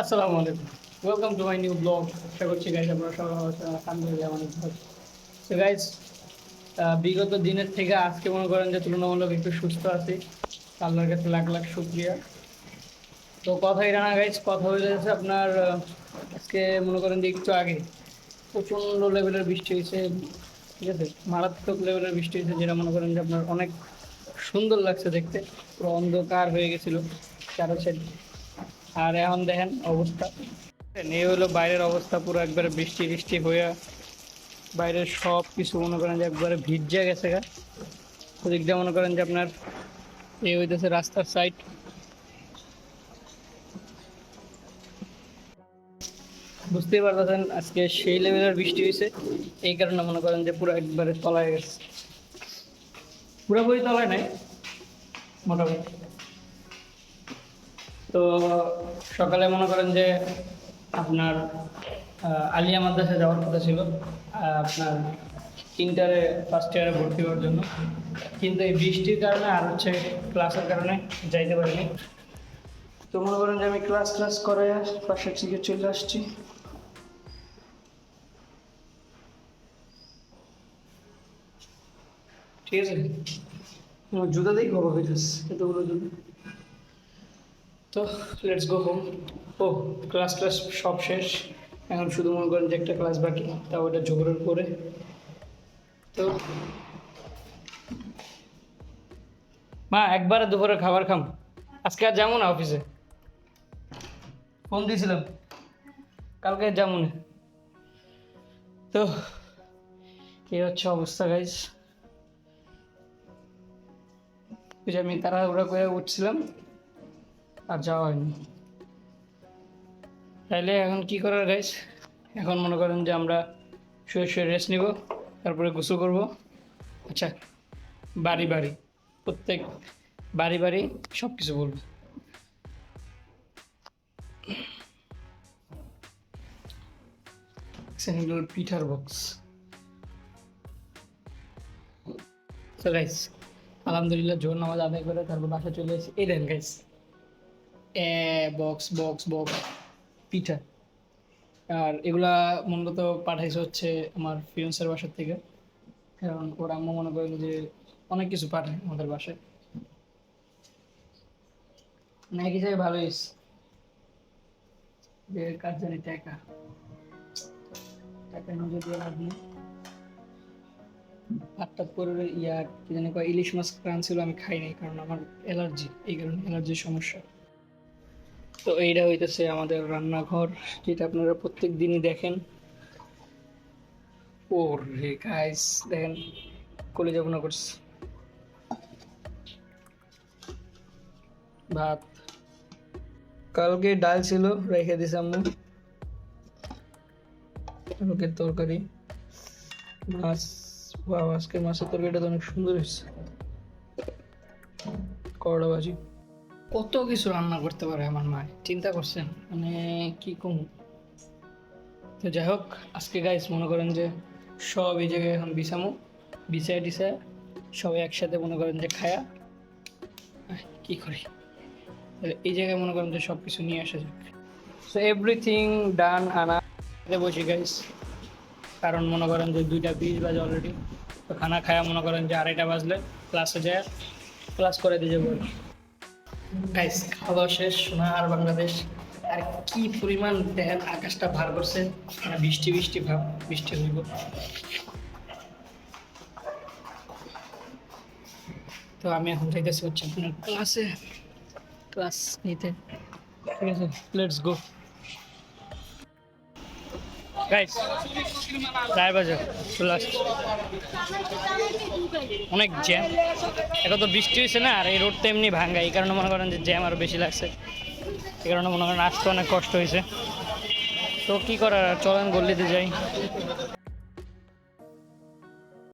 Assalamualaikum. Welcome to my new blog. আশা করছি guys আপনারা সবাই ভালো আছেন। আলহামদুলিল্লাহ অনেক ভালো। তো গাইজ বিগত দিনের থেকে আজকে মনে করেন যে তুলনামূলক একটু সুস্থ আছি। আল্লাহর কাছে লাখ লাখ শুকরিয়া। তো কথা এটা না গাইজ, কথা হয়ে যাচ্ছে আপনার আজকে মনে করেন যে একটু আগে প্রচণ্ড লেভেলের বৃষ্টি হয়েছে, ঠিক আছে, মারাত্মক লেভেলের বৃষ্টি হয়েছে, যেটা মনে করেন যে আপনার অনেক সুন্দর লাগছে দেখতে। পুরো অন্ধকার হয়ে গেছিলো চারো সাইড। আর এখন দেখেন অবস্থা, এই হলো বাইরের অবস্থা, পুরো একবারে বৃষ্টি বৃষ্টি হয়ে বাইরের সব কিছু মনে করেন যে একবারে ভিজে গেছে গা। ওদিক দিয়ে মনে করেন যে আপনার এই হইতেছে রাস্তার সাইড। বুঝতেই পারতেছেন আজকে সেই লেভেলের বৃষ্টি হয়েছে, এই কারণে মনে করেন যে পুরো একবারে তলায় গেছে। পুরোপুরি তলায় নাই, মোটামুটি। তো সকালে মনে করেন যে আপনার আলিয়া মাদ্রাসায় যাওয়ার কথা ছিল আপনার ইন্টারে ফার্স্ট ইয়ারে ভর্তি হওয়ার জন্য, কিন্তু এই বৃষ্টির কারণে আর হচ্ছে ক্লাসের কারণে যাইতে পারিনি। তো মনে করেন যে আমি ক্লাস করে পাশের থেকে চলে আসছি। ঠিক আছে, জুতা দিয়েই খবর হইতেছে এতগুলো জুতা। তো লেটস গো হোম। ও ক্লাস সব শেষ, এখন শুধু মনে করেন যে একটা ক্লাস বাকি, তাও ওটা জোগাড় করে। তো মা একবারে দুপুরে খাবার খাম, আজকে আর যাবো না অফিসে, ফোন দিয়েছিলাম কালকে যাবো না। তো এই হচ্ছে অবস্থা গাইজ। যে আমি তাড়াহুড়া করে উঠছিলাম আর যাওয়া হয়নি। তাইলে এখন কি করার গাইজ, এখন মনে করেন যে আমরা শুয়ে শুয়ে রেস্ট নিব, তারপরে গোসল করব। আচ্ছা, বাড়ি বাড়ি প্রত্যেক বাড়ি বাড়ি সব কিছু বলবো। পিঠার বক্স। তো গাইজ আলহামদুলিল্লাহ জোর নামাজ আদায় করে তারপর বাসা চলে এসেছি। এই দেন গাইজ, বক্স বক্স বক্স পিঠা। আর এগুলা মূলত পাঠাইছে হচ্ছে আমার ফিয়ন্সের বাসার থেকে, কারণ ওর আম্মু মনে করেন যে অনেক কিছু পাঠায় আমাদের বাসায়। না এক হিসাবে ভালোই যে কাজ জানি টাকা টাকা নজর দিয়ে লাভ নেই। ভাতটা করে কি জানি কয় ইলিশ মাছ রান ছিল, আমি খাই নাই কারণ আমার অ্যালার্জি, এই কারণে অ্যালার্জির সমস্যা। তো এইটা হইতেছে আমাদের রান্নাঘর, যেটা আপনারা প্রত্যেক দিনই দেখেন। ও রে গাইস দেখেন, কলিজা ভুনা করছে, ভাত, কালকে ডাল ছিল রেখে দিছে আম্মু, কালকের তরকারি, মাছ। বাহ, আজকের মাছের তরকারিটা তো অনেক সুন্দর হয়েছে, করলা ভাজি। কত কিছু রান্না করতে পারে আমার মা, চিন্তা করছেন, মানে কি কম। তো যাই হোক, আজকে গাইস মনে করেন যে সব এই জায়গায় এখন বিছামো, বিছায় টিছায় সবাই একসাথে মনে করেন যে খায়া কি করি, এই জায়গায় মনে করেন যে সব কিছু নিয়ে আসা যাক। সো এভরিথিং ডান, আনা বসি গাইস, কারণ মনে করেন যে 2:20 বাজে অলরেডি। তো খানা খায়া মনে করেন যে 2:30 বাজলে ক্লাসে যায় ক্লাস করে দিয়ে যাবো গাইস। খাওয়া দাওয়া শেষ, সোনার বাংলাদেশ। আর কি পরিমাণ দেখেন আকাশটা ভার করছে, মানে বৃষ্টি বৃষ্টি ভাব, বৃষ্টি হইব। তো আমি এখন যাইতেছি হচ্ছে আপনার ক্লাস নিতে, ঠিক আছে, লেটস গো গাইস। 4 বাজে চলে আসছে, অনেক জ্যাম। এখন তো বৃষ্টি হয়েছে না, আর এই রোডটা এমনি ভাঙ্গা, এই কারণে মনে করেন যে জ্যাম আরও বেশি লাগছে, এই কারণে মনে করেন আসতে অনেক কষ্ট হয়েছে। তো কী করার, চলেন গল্লিতে যাই।